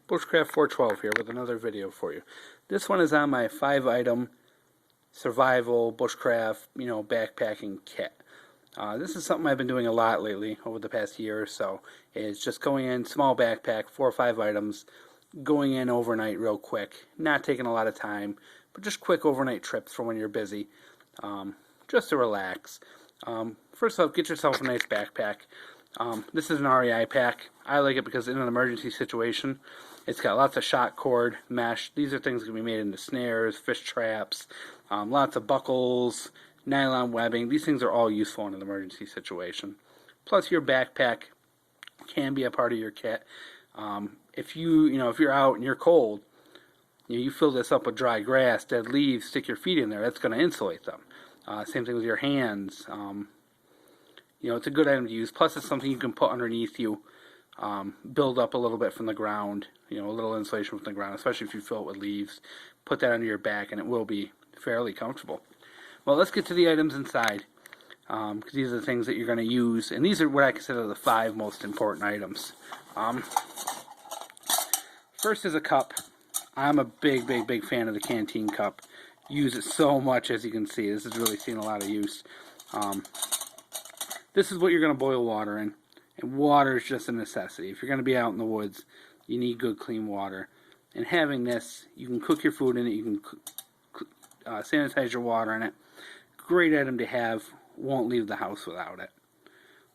Bushcraft 412 here with another video for you. This one is on my 5-item survival bushcraft, backpacking kit. This is something I've been doing a lot lately over the past year or so. It's just going in, small backpack, 4 or 5 items, going in overnight real quick, not taking a lot of time, but just quick overnight trips for when you're busy, just to relax. First off, get yourself a nice backpack. This is an REI pack. I like it because in an emergency situation, it's got lots of shot cord, mesh. These are things that can be made into snares, fish traps, lots of buckles, nylon webbing. These things are all useful in an emergency situation. Plus, your backpack can be a part of your kit. If you're out and you're cold, you fill this up with dry grass, dead leaves, stick your feet in there. That's going to insulate them. Same thing with your hands. It's a good item to use. Plus, it's something you can put underneath you, build up a little bit from the ground. A little insulation from the ground, especially if you fill it with leaves. Put that under your back, and it will be fairly comfortable. Well, let's get to the items inside, because these are the things that you're going to use, and these are what I consider the 5 most important items. First is a cup. I'm a big fan of the canteen cup. Use it so much, as you can see. This is really seeing a lot of use. This is what you're going to boil water in, and water is just a necessity. If you're going to be out in the woods, you need good, clean water. And having this, you can cook your food in it, you can sanitize your water in it. Great item to have, won't leave the house without it.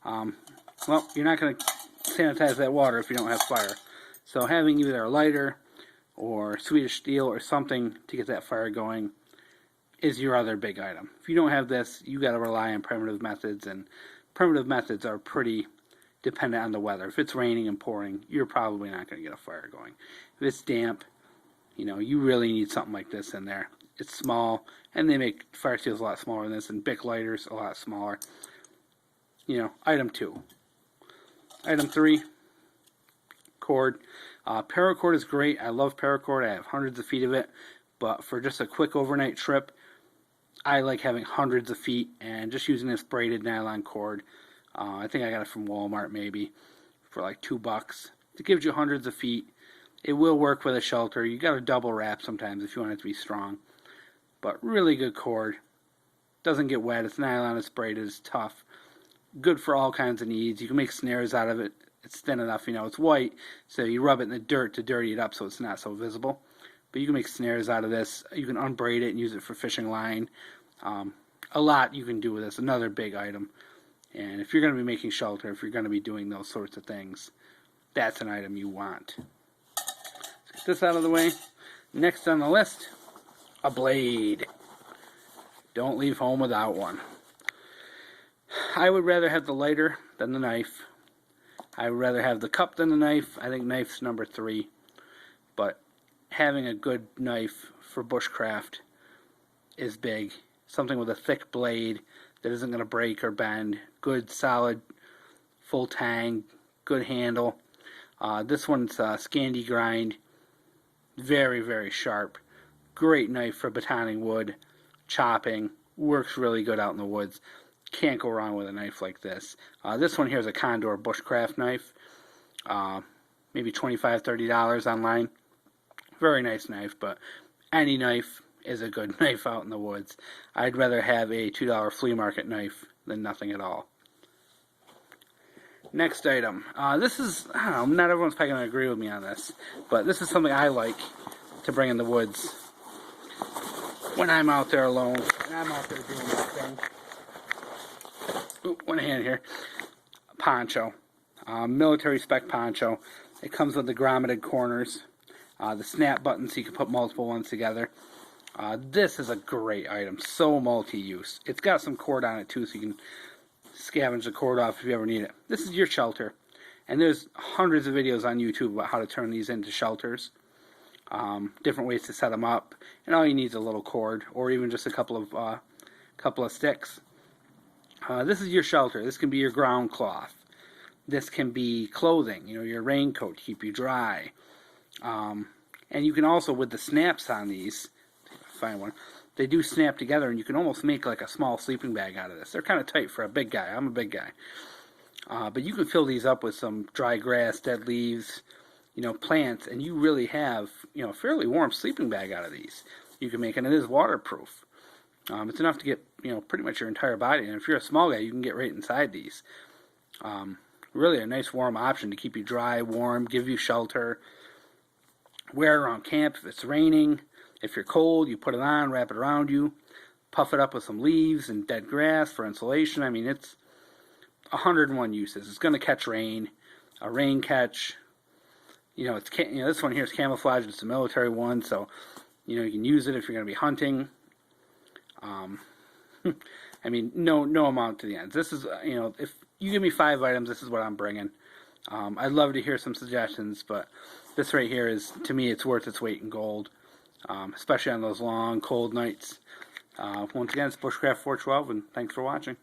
Well, you're not going to sanitize that water if you don't have fire. So having either a lighter or Swedish steel or something to get that fire going is your other big item. If you don't have this, you got to rely on primitive methods, and primitive methods are pretty dependent on the weather. If it's raining and pouring, you're probably not going to get a fire going. If it's damp, you really need something like this in there. It's small, and they make fire steels a lot smaller than this, and Bic lighters a lot smaller. Item 2. Item 3, cord. Paracord is great. I love paracord. I have hundreds of feet of it, but for just a quick overnight trip, I like having hundreds of feet and just using this braided nylon cord. I think I got it from Walmart maybe for like $2. It gives you hundreds of feet. It will work with a shelter. You got to double wrap sometimes if you want it to be strong. But really good cord. Doesn't get wet. It's nylon. It's braided. It's tough. Good for all kinds of needs. You can make snares out of it. It's thin enough. It's white, so you rub it in the dirt to dirty it up so it's not so visible. But you can make snares out of this. You can unbraid it and use it for fishing line. A lot you can do with this. Another big item. And if you're going to be making shelter, if you're going to be doing those sorts of things, that's an item you want. Let's get this out of the way. Next on the list, a blade. Don't leave home without one. I would rather have the lighter than the knife. I would rather have the cup than the knife. I think knife's number 3. But having a good knife for bushcraft is big. Something with a thick blade that isn't going to break or bend. Good, solid, full tang, good handle. This one's Scandi grind. Very sharp. Great knife for batoning wood, chopping. Works really good out in the woods. Can't go wrong with a knife like this. This one here is a Condor bushcraft knife. Maybe $25, $30 online. Very nice knife, but any knife is a good knife out in the woods. I'd rather have a $2 flea market knife than nothing at all. Next item. This is, I don't know, not everyone's probably going to agree with me on this, but this is something I like to bring in the woods when I'm out there alone, and I'm out there doing my thing. Ooh, one hand here. Poncho. Military spec poncho. It comes with the grommeted corners. The snap button so you can put multiple ones together. This is a great item. So multi-use. It's got some cord on it too, so you can scavenge the cord off if you ever need it. This is your shelter. And there's hundreds of videos on YouTube about how to turn these into shelters. Different ways to set them up. And all you need is a little cord, or even just a couple of sticks. This is your shelter. This can be your ground cloth. This can be clothing, your raincoat to keep you dry. And you can also, with the snaps on these, find one, they do snap together, and you can almost make like a small sleeping bag out of this. They're kind of tight for a big guy. I'm a big guy. But you can fill these up with some dry grass, dead leaves, plants, and you really have, a fairly warm sleeping bag out of these. You can make it, and it is waterproof. It's enough to get, pretty much your entire body. And if you're a small guy, you can get right inside these. Really a nice warm option to keep you dry, warm, give you shelter. Wear it around camp if it's raining. If you're cold, you put it on, wrap it around you, puff it up with some leaves and dead grass for insulation. I mean, it's 101 uses. It's going to catch rain, a rain catch. This one here is camouflage. It's a military one, so you can use it if you're going to be hunting. I mean, no amount to the ends. This is, if you give me 5 items, this is what I'm bringing. I'd love to hear some suggestions, but this right here is, to me, it's worth its weight in gold, especially on those long, cold nights. Once again, it's Bushcraft 412, and thanks for watching.